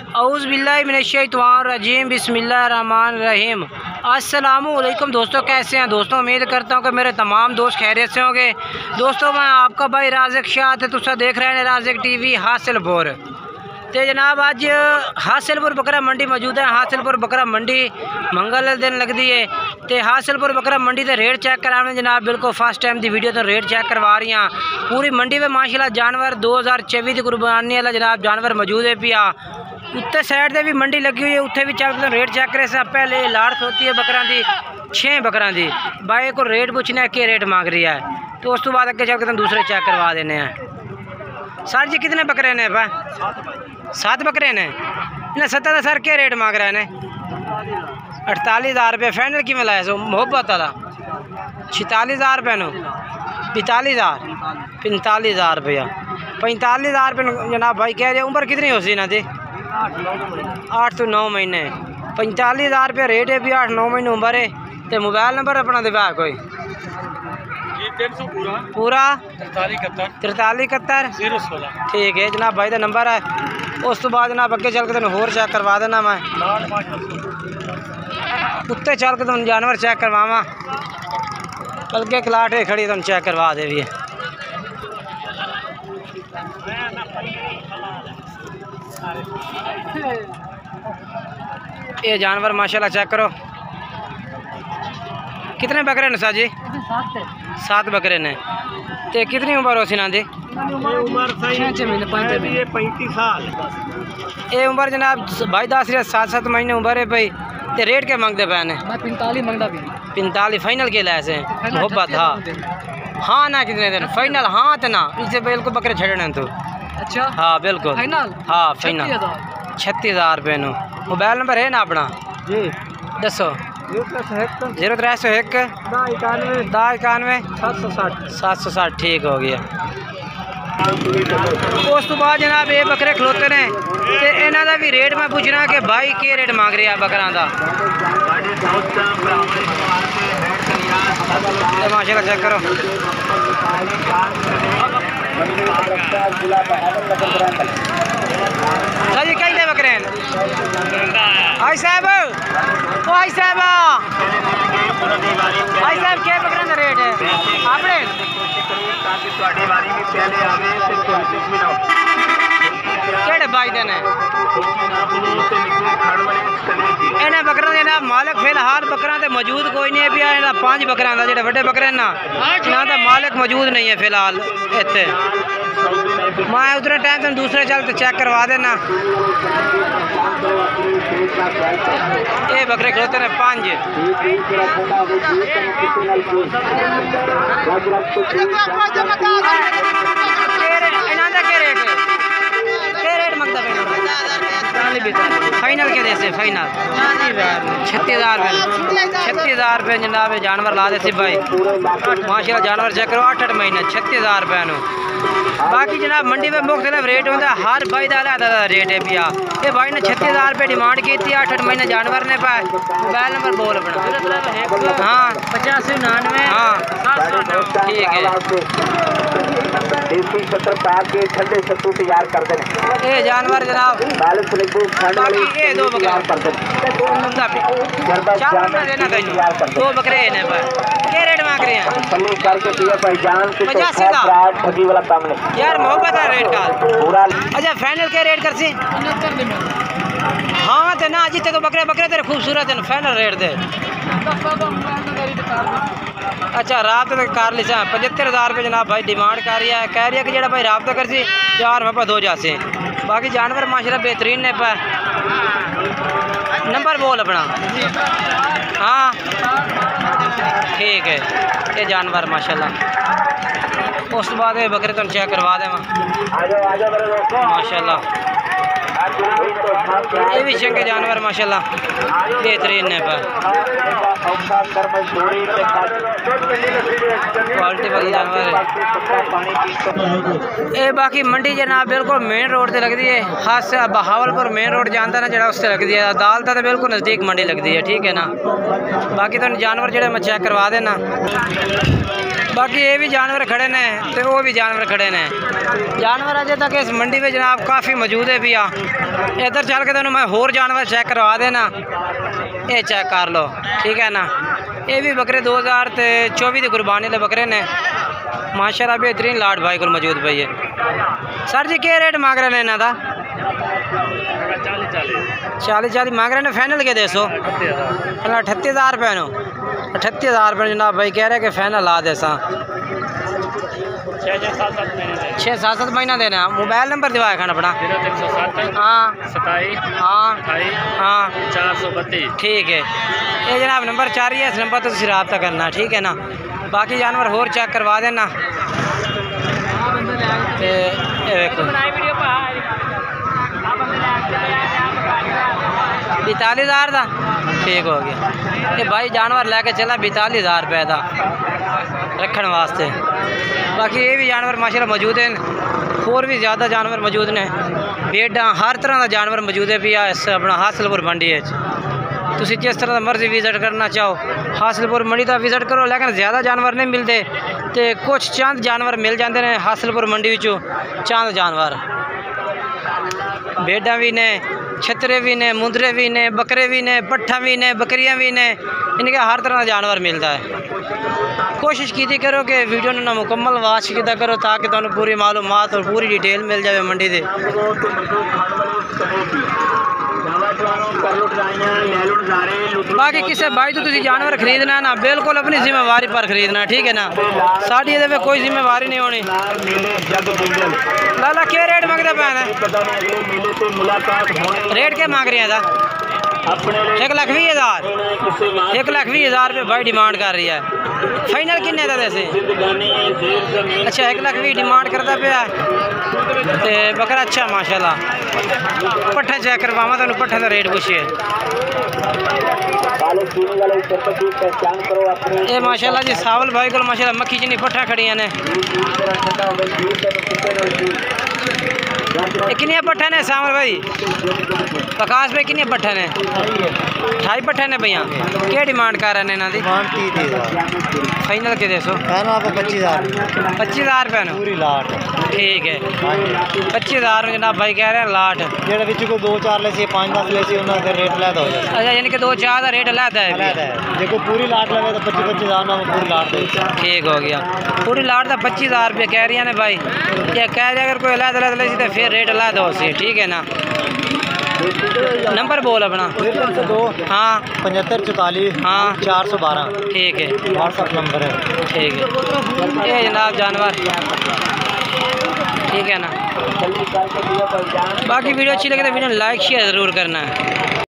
औज़ु बिल्लाहि मिनश्शैतानिर्रजीम बिस्मिल्लाहिर्रहमानिर्रहीम। अस्सलामुअलैकुम दोस्तों, कैसे हैं दोस्तों? उम्मीद करता हूँ कि मेरे तमाम दोस्त खैरियत से होंगे। दोस्तों मैं आपका भाई राज़िक शाह थे, तुसा देख रहे हैं राज़िक टीवी हासिलपुर। तो जनाब अज हासिलपुर बकरा मंडी मौजूद है। हासिलपुर बकरा मंडी मंगल दिन लगती है। तो हासिलपुर बकरा मंडी के रेट चेक कराने जनाब बिल्कुल फर्स्ट टाइम की वीडियो तो रेट चेक करवा रही हैं। पूरी मंडी में माशाल्लाह जानवर 2024 की कुर्बानी वाला जनाब जानवर मौजूद है पिया। उत्ते साइड से भी मंडी लगी हुई है, उत्थे भी चल के रेट चेक करे। पहले लाड़त होती है बकरा की 6 बकरा की। भाई को रेट पूछना है कि रेट मांग रही है, तो उस तो बाद अगे चल के दूसरे चेक करवा देने हैं। सर जी कितने बकरे ने? 7 बकरे ने। इन्हें 7 सर क्या रेट मांग रहे हैं? 48,000 रुपये फाइनल की मिला है सो मोहब्बत वाला 46,000 रुपये नो 45,000 45,000 रुपया 45,000 रुपये जनाब भाई कह रहे। उम्र कितनी हो सी ना थी? 8 से 9 महीने। 45,000 रुपये रेट है भी 8-9 महीने उम्र है। तो मोबाइल नंबर अपना दिखा कोई पूरा 4371 ठीक है जनाब भाई का नंबर है। उस तो बाद जनाब अगे चल के तुम होर चेक करवा देना। मैं उत्ते चल के तुम जानवर चेक करवावा, बल्कि क्लाट है खड़ी तुम चेक करवा दे भी है। ये जानवर माशाल्लाह चेक करो। कितने बकरे ने सा जी? 7 बकरे ने। तो कितनी उम्र हो सी ना जी? उम्र 35 साल। ये उम्र जनाब भाई 7 महीने उम्र है भाई। तो रेट क्या मांगते पे ने? 45 मंगता भी। 45 फाइनल के लाए से मोहब्बत? हाँ ना कितने दिन फाइनल? हाँ तो ना इसे बिल्कुल बकरे छड़ने तो। अच्छा हाँ बिल्कुल फाइनल। हाँ फाइनल 36,000 रुपये नो। मोबाइल नंबर है ना अपना जी? दसो। 0301 1091 760 ठीक हो गया। उस तो बाद जनाब ये बकरे खलोते ने। तो इन्हों का भी रेट मैं पूछना कि भाई के रेट मांग रहे हैं बकरा का। माशाल्लाह चेक करो। जी कई बकरे हैं आई साहब? ओ आई साहब क्या बकरे का रेट है आपने? केड़े भाई देने इन्हें बकरा देना मालिक फिलहाल बकरा तो मौजूद कोई नहीं है भी। 5 बकरा का जो बड़े बकरे ना यहाँ का मालिक मौजूद नहीं है फिलहाल इतने। मैं उतने टाइम तुम दूसरे चल तो चेक करवा देना। ये बकरे खलोते ने 5। फाइनल के देसे फाइनल 36,000 रुपये जनाब जानवर ला दे भाई। माशाल्लाह जानवर चेक करो 8 महीने 36,000 रुपये नो। बाकी जनाब मंडी में मुख्तलिफ रेट होता है, हर भाई का अलग रेट है भैया। ये भाई ने 36,000 रुपये डिमांड की थी 8 महीने जानवर ने पाए। मोबाइल नंबर बोल अपना। हाँ 8599 हाँ ठीक है। ये जानवर जनाब बाकी ये 2 बकरे 2 बकरे क्या रेट मांग रहे हैं? 85,000 यार मोहब्बत है रेट का। अच्छा फाइनल क्या रेट कर सी? हाँ तो ना जीते तो बकरे बकरे तेरे खूबसूरत है फाइनल रेट दे। अच्छा रात तक कर ली 75,000 रुपये जनाब भाई डिमांड कर रही है। कह रही है कि जो भाई राबता कर सी 4 वापस हो जासे। बाकी जानवर माशाल्लाह बेहतरीन ने पे। नंबर बोल अपना। हाँ ठीक है ये जानवर माशाल्लाह। उस बाद बकरे तुम चेक करवा दे माशाल्लाह। ये भी चंगे जानवर माशाल्लाह बेहतरीन ने पे। क्वालिटी वाले जानवर है। ये बाकी मंडी जनाब बिल्कुल मेन रोड से लगती है। खास बहावलपुर मेन रोड जानता ना जरा उससे लगती है। अदालत तो बिल्कुल नज़दीक मंडी लगती है ठीक है ना। बाकी तो जानवर जो मैं चेक करवा देना। बाकी ये भी जानवर खड़े ने तो वो भी जानवर खड़े ने। जानवर अजे तक इस मंडी में जनाब काफ़ी मौजूद है भैया। इधर चल के तो मैं होर जानवर चेक करवा देना, ये चेक कर लो ठीक है ना। ये भी बकरे 2024 की कुर्बानी के बकरे ने माशाल्लाह, बेहतरीन लाड भाई को मौजूद भाई है। सर जी क्या रेट मांग रहे हैं इन्हों का? 40 मांग रहे हैं, फाइनल के 38,000 रुपये नो। 38,000 रुपये जनाब भाई कह रहे कि फाइनल ला दे सा। 6-7 महीना देना। मोबाइल नंबर दिवाया खाना अपना? हाँ 27 हाँ 432 ठीक है। ये जनाब नंबर 4 ही है, इस नंबर तो तुम रब्ता करना ठीक है ना। बाकी जानवर होर चेक करवा देना। 42,000 का ठीक हो गया। ये भाई जानवर लेके चला 42,000 रुपये का रखने वास्ते। बाकी ये भी जानवर माशाल्लाह मौजूद हैं, और भी ज़्यादा जानवर मौजूद ने। भेड़ा हर तरह का जानवर मौजूद है भैया इस अपना हासिलपुर मंडी है। तुसी जिस तरह का मर्जी विजिट करना चाहो हासिलपुर मंडी का विजिट करो, लेकिन ज़्यादा जानवर नहीं मिलते तो कुछ चंद जानवर मिल जाते हैं हासिलपुर मंडी विचों। चंद जानवर भेड़ा भी ने, छतरे भी ने, मुंदरे भी ने, बकरे भी ने, पट्ठा भी ने, बकरियां भी ने, इनके हर तरह का जानवर मिलता है। कोशिश की करो कि वीडियो ना मुकम्मल वाच किया करो ताकि तुहानू पूरी मालूमात और पूरी डिटेल मिल जाए मंडी से। बाकी किसी भाई तो तुसी जानवर खरीदना है ना, बिल्कुल अपनी जिम्मेवारी पर खरीदना ठीक है ना। साड़ी ये कोई जिम्मेवारी नहीं होनी। लाला क्या रेट मंगते पे? रेट क्या मांग रहे हैं? 1,20,000 1,20,000 रुपये भाई डिमांड कर रही है। फाइनल किन्ने का वैसे? अच्छा 1,20,000 डिमांड करता पे तो बकरा अच्छा माशाल्लाह। पट्ठा चेक करवावा तुम, पट्ठे का रेट पूछिए। ये माशाल्लाह जी सावल भाई को माशाल्लाह मक्खी जिन्नी पट्ठा खड़िया ने। किनिया पट्ठा ने सावल भाई? प्रकाश भाई किनिया पट्ठा ने? 28 पट्ठे ने भैया। क्या डिमांड कर रहे हैं इन्हों की? फाइनल के 25,000 रुपये पूरी लाट ठीक है। 25,000 में जनाब भाई कह रहे हैं लाट। जो 2-4 ले 5-10 ले रेट लैदा हो जाता। अच्छा यानी कि 2-4 का रेट लैदा है। देखो पूरी लाट लगे तो 25,000 पूरी लाट ठीक हो गया। पूरी लाट का 25,000 रुपये कह रही है भाई। ये कह रहे अगर कोई लैदा लैदा ले तो फिर रेट लैदा हो सी ठीक है ना। नंबर बोल अपना। 2 हाँ 7544 हाँ 412 ठीक है। व्हाट्सअप नंबर है ठीक है। ये जनाब जानवर ठीक है ना। बाकी वीडियो अच्छी लगे तो वीडियो लाइक शेयर ज़रूर करना है।